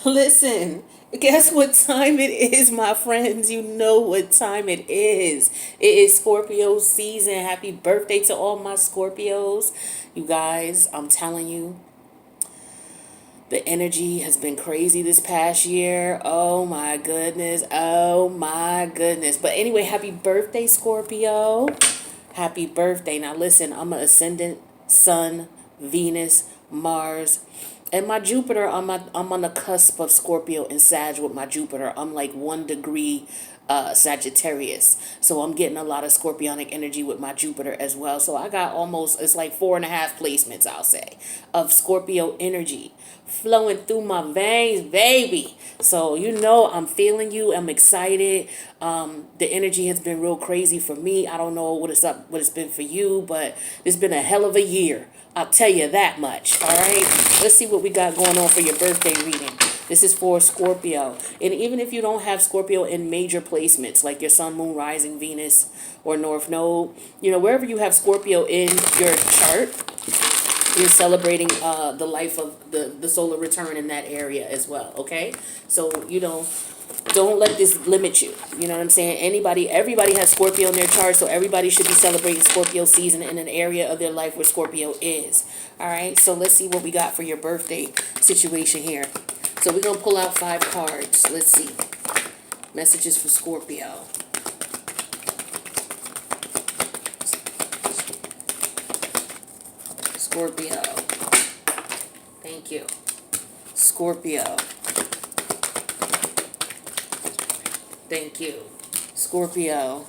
Listen, guess what time it is, my friends? You know what time it is. It is Scorpio season. Happy birthday to all my Scorpios. You guys, I'm telling you, the energy has been crazy this past year. Oh my goodness. Oh my goodness. But anyway, happy birthday, Scorpio. Happy birthday. Now listen, I'm an ascendant sun, Venus, Mars, and my Jupiter. I'm on the cusp of Scorpio and Sag with my Jupiter. I'm like 1 degree Sagittarius. So I'm getting a lot of scorpionic energy with my Jupiter as well. So I got almost, it's like 4.5 placements, I'll say, of Scorpio energy flowing through my veins, baby. So you know I'm feeling you. I'm excited. The energy has been real crazy for me. I don't know what it's been for you, but it's been a hell of a year. I'll tell you that much. All right. Let's see what we got going on for your birthday reading. This is for Scorpio. And even if you don't have Scorpio in major placements, like your sun, moon, rising, Venus, or North Node, wherever you have Scorpio in your chart, you're celebrating the life of the solar return in that area as well. Okay. So, don't let this limit you. You know what I'm saying? Everybody has Scorpio in their chart, so everybody should be celebrating Scorpio season in an area of their life where Scorpio is. All right. So let's see what we got for your birthday situation here. So we're going to pull out 5 cards. Let's see. Messages for Scorpio. Scorpio. Thank you. Scorpio. Thank you. Scorpio.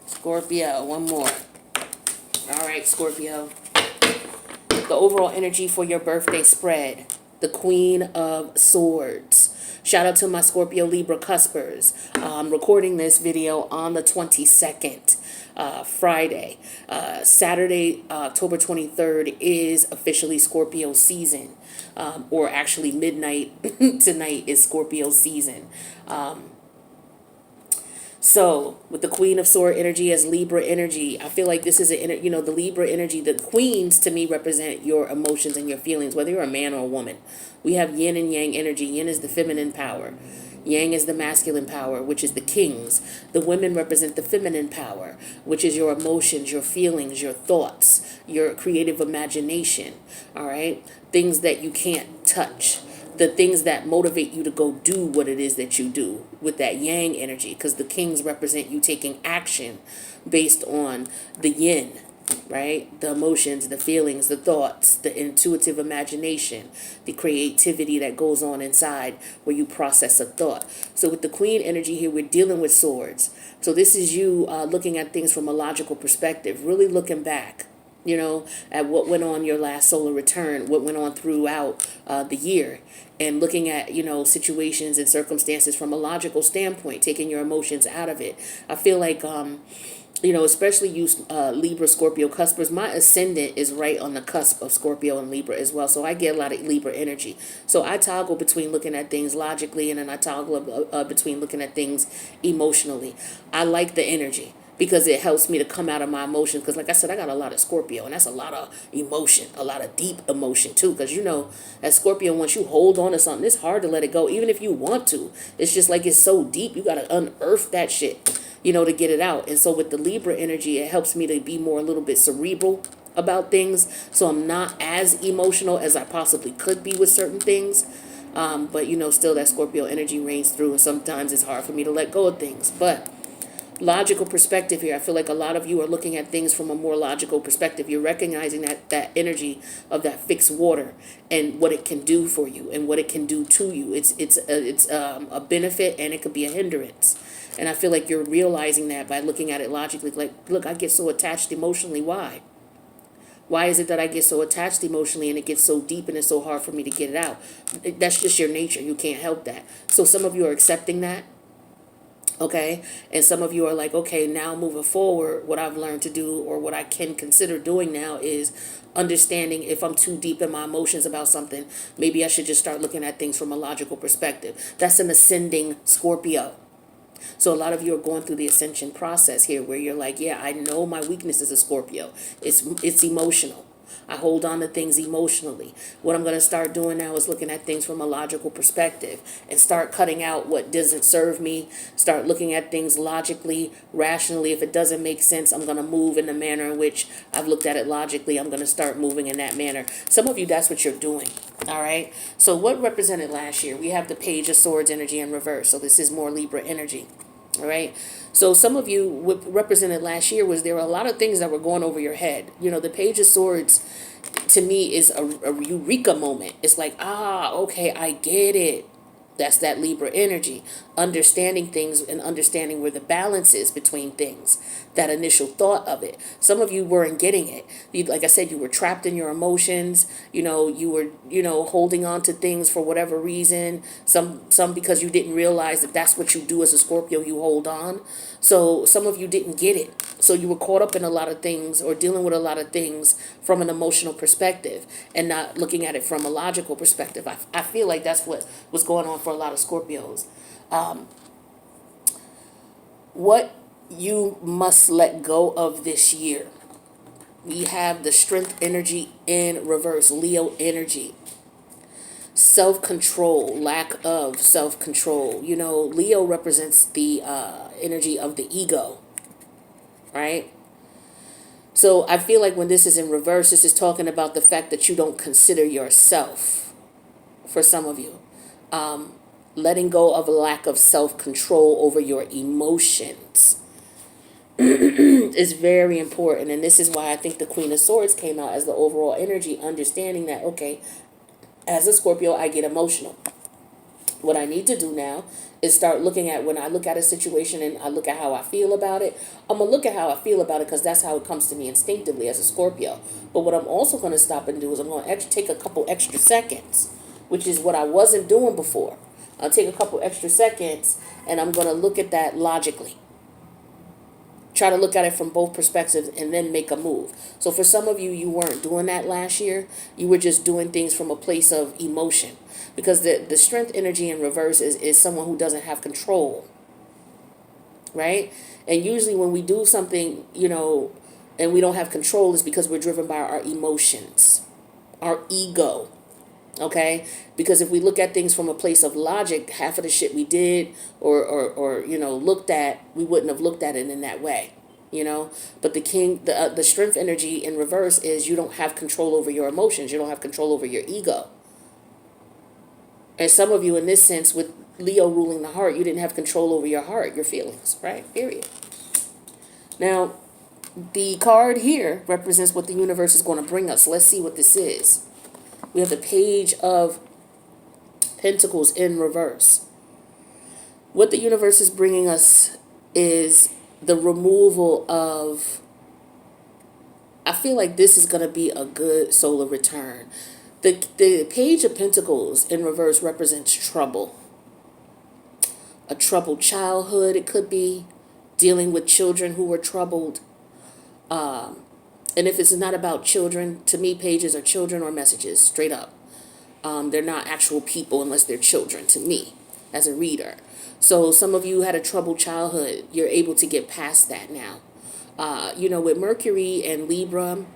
Scorpio. One more. All right, Scorpio. The overall energy for your birthday spread. The Queen of Swords. Shout out to my Scorpio Libra cuspers. I'm recording this video on the 22nd, Friday. Saturday, October 23rd is officially Scorpio season. Or actually midnight tonight is Scorpio season. So with the Queen of Sword energy as Libra energy, I feel like this is the Libra energy. The queens to me represent your emotions and your feelings, whether you're a man or a woman. We have yin and yang energy. Yin is the feminine power. Yang is the masculine power, which is the kings. The women represent the feminine power, which is your emotions, your feelings, your thoughts, your creative imagination. All right. Things that you can't touch. The things that motivate you to go do what it is that you do with that yang energy, because the kings represent you taking action based on the yin, right? The emotions, the feelings, the thoughts, the intuitive imagination, the creativity that goes on inside where you process a thought. So with the queen energy here, we're dealing with swords. So this is you looking at things from a logical perspective, really looking back, at what went on your last solar return, what went on throughout the year, and looking at, situations and circumstances from a logical standpoint, taking your emotions out of it. I feel like, especially you Libra, Scorpio cuspers, my ascendant is right on the cusp of Scorpio and Libra as well. So I get a lot of Libra energy. So I toggle between looking at things logically and then I toggle between looking at things emotionally. I like the energy, because it helps me to come out of my emotions. Because like I said, I got a lot of Scorpio, and that's a lot of emotion, a lot of deep emotion too. Because as Scorpio, once you hold on to something, it's hard to let it go, even if you want to. It's just like it's so deep, you got to unearth that shit, to get it out. And so with the Libra energy, it helps me to be more a little bit cerebral about things. So I'm not as emotional as I possibly could be with certain things. But still that Scorpio energy reigns through, and sometimes it's hard for me to let go of things. But logical perspective here. I feel like a lot of you are looking at things from a more logical perspective. You're recognizing that energy of that fixed water and what it can do for you and what it can do to you. It's a benefit, and it could be a hindrance. And I feel like you're realizing that by looking at it logically. Like, look, I get so attached emotionally. Why? Why is it that I get so attached emotionally and it gets so deep and it's so hard for me to get it out? That's just your nature. You can't help that. So some of you are accepting that. Okay. And some of you are like, okay, now moving forward, what I've learned to do, or what I can consider doing now, is understanding if I'm too deep in my emotions about something, maybe I should just start looking at things from a logical perspective. That's an ascending Scorpio. So a lot of you are going through the ascension process here, where you're like, yeah, I know my weakness is a Scorpio. It's emotional. I hold on to things emotionally. What I'm going to start doing now is looking at things from a logical perspective and start cutting out what doesn't serve me. Start looking at things logically, rationally. If it doesn't make sense, I'm going to move in the manner in which I've looked at it logically. I'm going to start moving in that manner. Some of you, that's what you're doing. All right. So what represented last year? We have the Page of Swords energy in reverse. So this is more Libra energy. All right. So some of you, what represented last year was there were a lot of things that were going over your head. You know, the Page of Swords to me is a eureka moment. It's like, okay, I get it. That's that Libra energy, understanding things and understanding where the balance is between things, that initial thought of it. Some of you weren't getting it. Like I said, you were trapped in your emotions. You were, holding on to things for whatever reason. Some because you didn't realize that that's what you do as a Scorpio, you hold on. So some of you didn't get it. So you were caught up in a lot of things or dealing with a lot of things from an emotional perspective and not looking at it from a logical perspective. I feel like that's what was going on for a lot of Scorpios. What you must let go of this year. We have the Strength energy in reverse, Leo energy. Self-control, lack of self-control. Leo represents the energy of the ego, right? So I feel like when this is in reverse, this is talking about the fact that you don't consider yourself, for some of you. Letting go of a lack of self-control over your emotions is very important. And this is why I think the Queen of Swords came out as the overall energy, understanding that, okay, as a Scorpio, I get emotional. What I need to do now is start looking at when I look at a situation and I look at how I feel about it. I'm going to look at how I feel about it because that's how it comes to me instinctively as a Scorpio. But what I'm also going to stop and do is I'm going to take a couple extra seconds, which is what I wasn't doing before. I'll take a couple extra seconds and I'm going to look at that logically. Try to look at it from both perspectives and then make a move. So for some of you, you weren't doing that last year. You were just doing things from a place of emotion. Because the Strength energy in reverse is someone who doesn't have control. Right? And usually when we do something, and we don't have control, is because we're driven by our emotions, our ego. Okay? Because if we look at things from a place of logic, half of the shit we did or looked at, we wouldn't have looked at it in that way. But the Strength energy in reverse is you don't have control over your emotions. You don't have control over your ego. And some of you, in this sense, with Leo ruling the heart, you didn't have control over your heart, your feelings, right? Period. Now, the card here represents what the universe is going to bring us. Let's see what this is. We have the Page of Pentacles in reverse. What the universe is bringing us is the removal of, I feel like this is going to be a good solar return. The Page of Pentacles in reverse represents trouble. A troubled childhood, it could be. Dealing with children who were troubled. And if it's not about children, to me, pages are children or messages, straight up. They're not actual people unless they're children to me as a reader. So some of you had a troubled childhood. You're able to get past that now. With Mercury and Libra,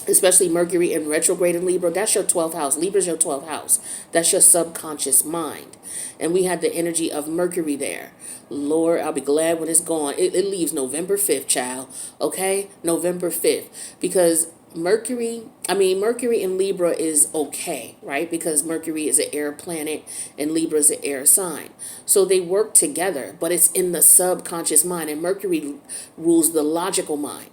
especially Mercury in retrograde in Libra, that's your 12th house. Libra's your 12th house. That's your subconscious mind. And we had the energy of Mercury there. Lord, I'll be glad when it's gone. It leaves November 5th, child. Okay? November 5th. Because Mercury in Libra is okay, right? Because Mercury is an air planet and Libra is an air sign. So they work together, but it's in the subconscious mind. And Mercury rules the logical mind.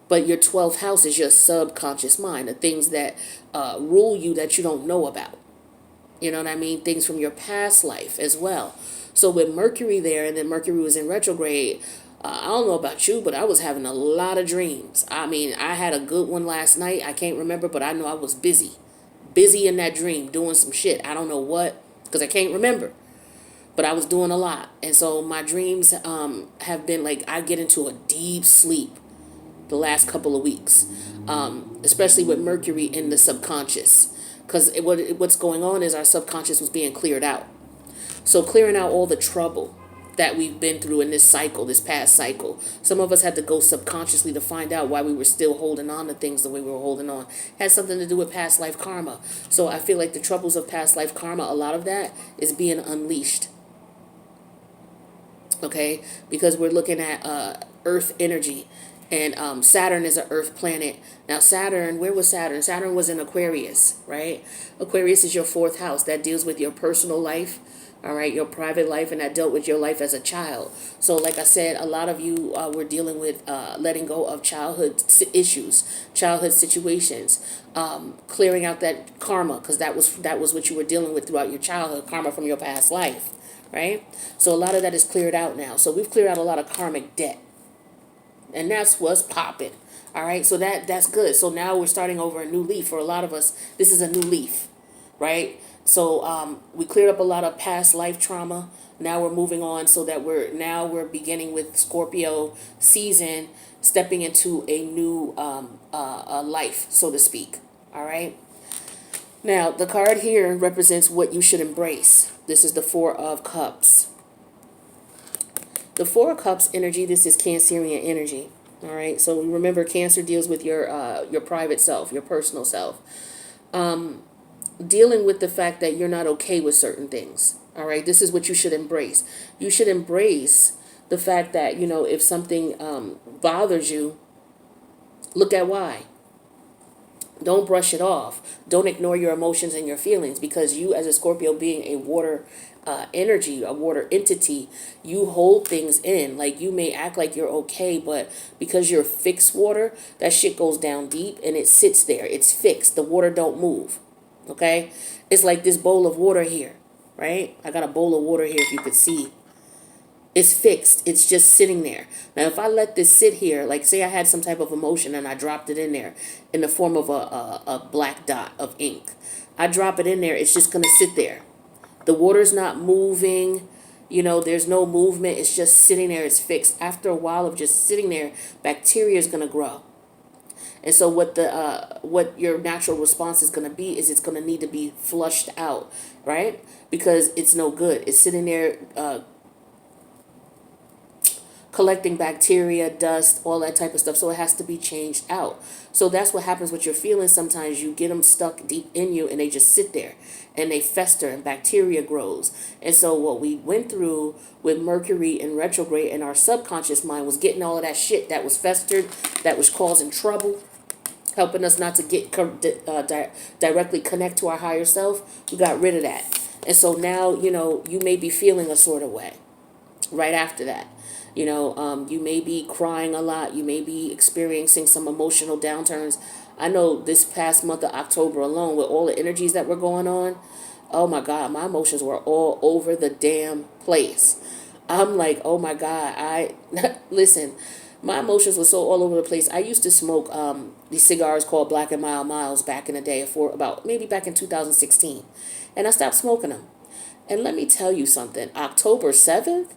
But your 12th house is your subconscious mind, the things that rule you that you don't know about. You know what I mean? Things from your past life as well. So with Mercury there, and then Mercury was in retrograde, I don't know about you, but I was having a lot of dreams. I mean, I had a good one last night. I can't remember, but I know I was busy. Busy in that dream, doing some shit. I don't know what, because I can't remember. But I was doing a lot. And so my dreams have been like, I get into a deep sleep the last couple of weeks, especially with Mercury in the subconscious, because what's going on is our subconscious was being cleared out. So clearing out all the trouble that we've been through in this cycle, this past cycle. Some of us had to go subconsciously to find out why we were still holding on to things the way we were holding on. It had something to do with past life karma. So I feel like the troubles of past life karma, a lot of that is being unleashed. Okay, because we're looking at Earth energy, and Saturn is an Earth planet. Now Saturn, where was Saturn? Saturn was in Aquarius, right? Aquarius is your fourth house that deals with your personal life, all right, your private life, and that dealt with your life as a child. So like I said, a lot of you were dealing with letting go of childhood issues, childhood situations, clearing out that karma, because that was what you were dealing with throughout your childhood, karma from your past life, right? So a lot of that is cleared out now. So we've cleared out a lot of karmic debt, and that's what's popping. All right, so that's good. So now we're starting over a new leaf. For a lot of us, this is a new leaf, right? So we cleared up a lot of past life trauma. Now we're moving on, so that we're beginning with Scorpio season, stepping into a new life, so to speak. All right. Now the card here represents what you should embrace. This is the Four of Cups. The Four of Cups energy, this is Cancerian energy. All right, so remember, Cancer deals with your private self, your personal self. Dealing with the fact that you're not okay with certain things. All right, this is what you should embrace. You should embrace the fact that, if something bothers you, look at why. Don't brush it off. Don't ignore your emotions and your feelings, because you, as a Scorpio, being a water energy, a water entity, you hold things in. Like, you may act like you're okay, but because you're fixed water, that shit goes down deep and it sits there. It's fixed. The water don't move. Okay? It's like this bowl of water here, right? I got a bowl of water here, if you could see. It's fixed. It's just sitting there. Now, if I let this sit here, like say I had some type of emotion and I dropped it in there in the form of a black dot of ink. I drop it in there. It's just going to sit there. The water's not moving. There's no movement. It's just sitting there. It's fixed. After a while of just sitting there, bacteria is going to grow. And so what your natural response is going to be is it's going to need to be flushed out, right? Because it's no good. It's sitting there collecting bacteria, dust, all that type of stuff. So it has to be changed out. So that's what happens with your feelings. Sometimes you get them stuck deep in you and they just sit there and they fester and bacteria grows. And so what we went through with Mercury in retrograde in our subconscious mind was getting all of that shit that was festered, that was causing trouble, helping us not to get directly connect to our higher self. We got rid of that. And so now, you may be feeling a sort of way right after that. You may be crying a lot. You may be experiencing some emotional downturns. I know this past month of October alone, with all the energies that were going on, oh my God, my emotions were all over the damn place. I'm like, oh my God, listen, my emotions were so all over the place. I used to smoke these cigars called Black and Miles back in the day, for about maybe back in 2016. And I stopped smoking them. And let me tell you something, October 7th,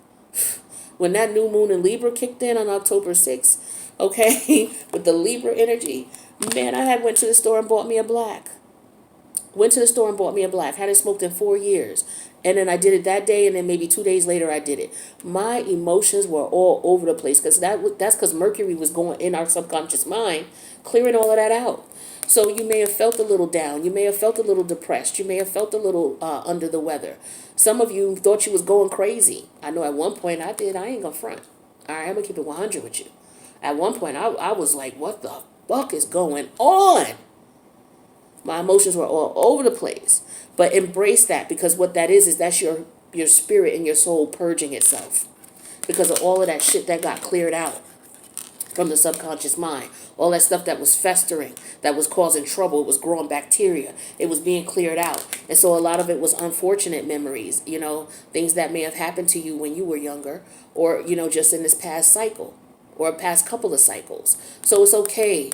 when that new moon in Libra kicked in on October 6th, okay, with the Libra energy, man, I went to the store and bought me a black. Hadn't smoked in 4 years. And then I did it that day, and then maybe 2 days later I did it. My emotions were all over the place, because that's because Mercury was going in our subconscious mind, clearing all of that out. So you may have felt a little down. You may have felt a little depressed. You may have felt a little under the weather. Some of you thought you was going crazy. I know at one point I did. I ain't gonna front. All right, I'm gonna keep it 100 with you. At one point I was like, what the fuck is going on? My emotions were all over the place. But embrace that, because what that is that's your spirit and your soul purging itself, because of all of that shit that got cleared out from the subconscious mind. All that stuff that was festering, that was causing trouble, it was growing bacteria, it was being cleared out. And so a lot of it was unfortunate memories, things that may have happened to you when you were younger, or, just in this past cycle or a past couple of cycles. So it's okay.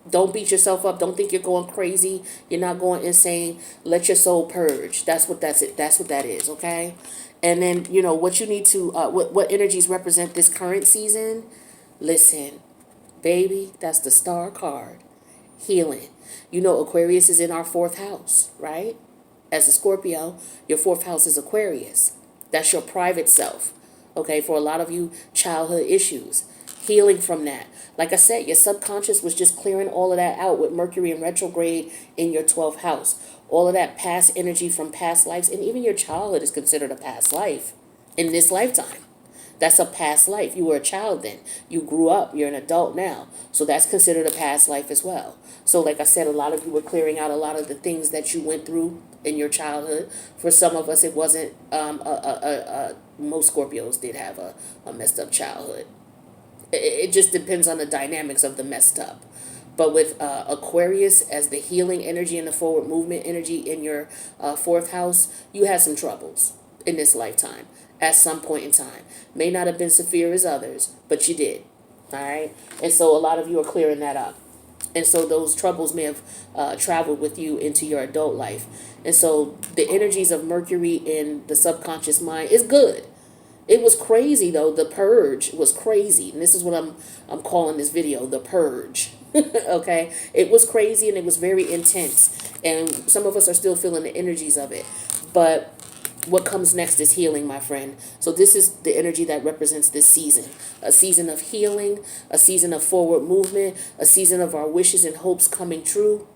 Don't beat yourself up. Don't think you're going crazy. You're not going insane. Let your soul purge. That's what that is, okay? And then, what you need to, what energies represent this current season. Listen, baby, that's the star card. Healing. Aquarius is in our fourth house, right? As a Scorpio, your fourth house is Aquarius. That's your private self. Okay, for a lot of you, childhood issues, healing from that. Like I said, your subconscious was just clearing all of that out with Mercury in retrograde in your 12th house. All of that past energy from past lives, and even your childhood is considered a past life in this lifetime. That's a past life. You were a child then. You grew up. You're an adult now. So that's considered a past life as well. So like I said, a lot of you were clearing out a lot of the things that you went through in your childhood. For some of us, it wasn't, most Scorpios did have a messed up childhood. It just depends on the dynamics of the messed up. But with Aquarius as the healing energy and the forward movement energy in your fourth house, you had some troubles in this lifetime at some point in time. May not have been severe as others, but you did. All right. And so a lot of you are clearing that up. And so those troubles may have traveled with you into your adult life. And so the energies of Mercury in the subconscious mind is good. It was crazy though. The purge was crazy, and this is what I'm calling this video, the purge. Okay, it was crazy and it was very intense, and some of us are still feeling the energies of it. But what comes next is healing, my friend. So this is the energy that represents this season, a season of healing, a season of forward movement, a season of our wishes and hopes coming true.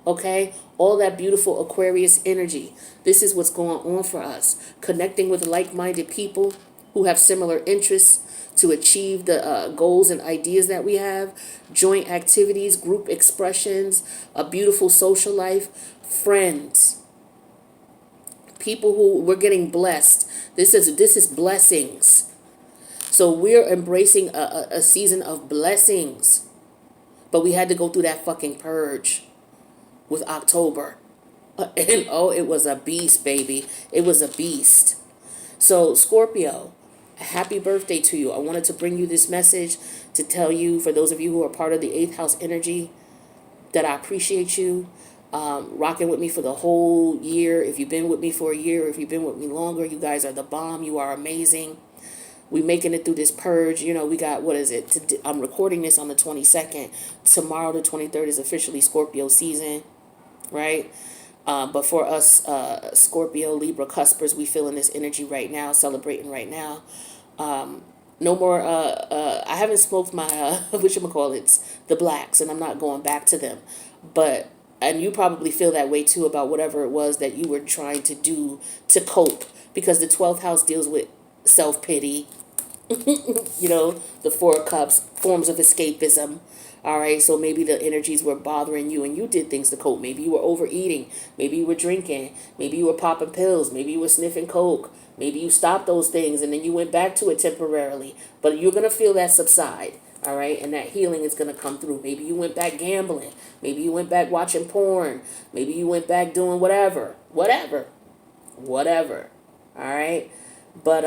Okay, all that beautiful Aquarius energy. This is what's going on for us. Connecting with like-minded people who have similar interests to achieve the goals and ideas that we have. Joint activities, group expressions, a beautiful social life, friends, people who we're getting blessed. This is blessings. So we're embracing a season of blessings. But we had to go through that fucking purge with October. And oh, it was a beast, baby. It was a beast. So, Scorpio, happy birthday to you. I wanted to bring you this message to tell you, for those of you who are part of the 8th house energy, that I appreciate you rocking with me for the whole year. If you've been with me for a year, if you've been with me longer, you guys are the bomb. You are amazing. We making it through this purge. You know, we got, what is it? I'm recording this on the 22nd. Tomorrow, the 23rd, is officially Scorpio season, right? But for us Scorpio, Libra cuspers, we feeling this energy right now, celebrating right now. No more, I haven't smoked my, whatchamacallits, the blacks, and I'm not going back to them. But, and you probably feel that way too about whatever it was that you were trying to do to cope. Because the 12th house deals with self-pity, you know, the 4 of Cups, forms of escapism. All right, so maybe the energies were bothering you and you did things to cope. Maybe you were overeating. Maybe you were drinking. Maybe you were popping pills. Maybe you were sniffing coke. Maybe you stopped those things and then you went back to it temporarily. But you're going to feel that subside. All right, and that healing is going to come through. Maybe you went back gambling. Maybe you went back watching porn. Maybe you went back doing whatever. All right, but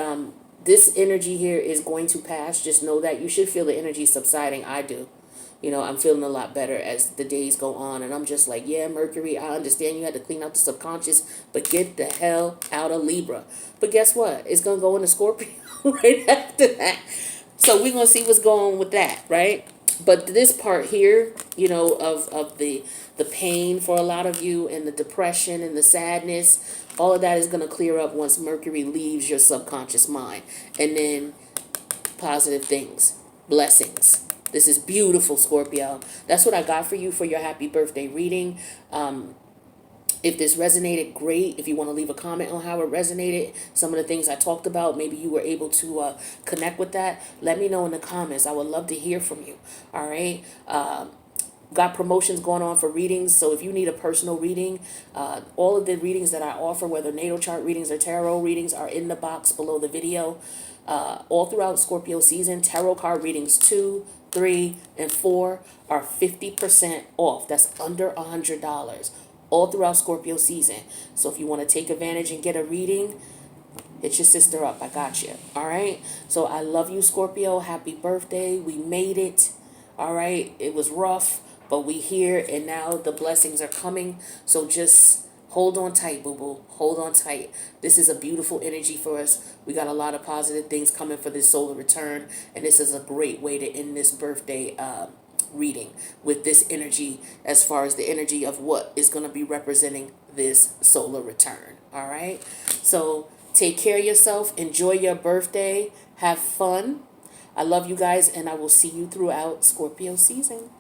this energy here is going to pass. Just know that you should feel the energy subsiding. I do. You know, I'm feeling a lot better as the days go on. And I'm just like, yeah, Mercury, I understand you had to clean out the subconscious, but get the hell out of Libra. But guess what? It's going to go into Scorpio right after that. So we're going to see what's going on with that, right? But this part here, you know, of the pain for a lot of you and the depression and the sadness, all of that is going to clear up once Mercury leaves your subconscious mind. And then positive things, blessings. This is beautiful, Scorpio. That's what I got for you for your happy birthday reading. If this resonated, great. If you want to leave a comment on how it resonated, some of the things I talked about, maybe you were able to connect with that, let me know in the comments. I would love to hear from you. All right. Got promotions going on for readings. So if you need a personal reading, all of the readings that I offer, whether natal chart readings or tarot readings, are in the box below the video. All throughout Scorpio season, tarot card readings 2, 3, and 4 are 50% off. That's under $100 all throughout Scorpio season. So if you want to take advantage and get a reading, hit your sister up. I got you. All right. So I love you, Scorpio. Happy birthday. We made it. All right. It was rough, but we here, and now the blessings are coming. So just hold on tight, boo-boo. Hold on tight. This is a beautiful energy for us. We got a lot of positive things coming for this solar return, and this is a great way to end this birthday reading with this energy, as far as the energy of what is going to be representing this solar return. All right. So Take care of yourself. Enjoy your birthday. Have fun. I love you guys, and I will see you throughout Scorpio season.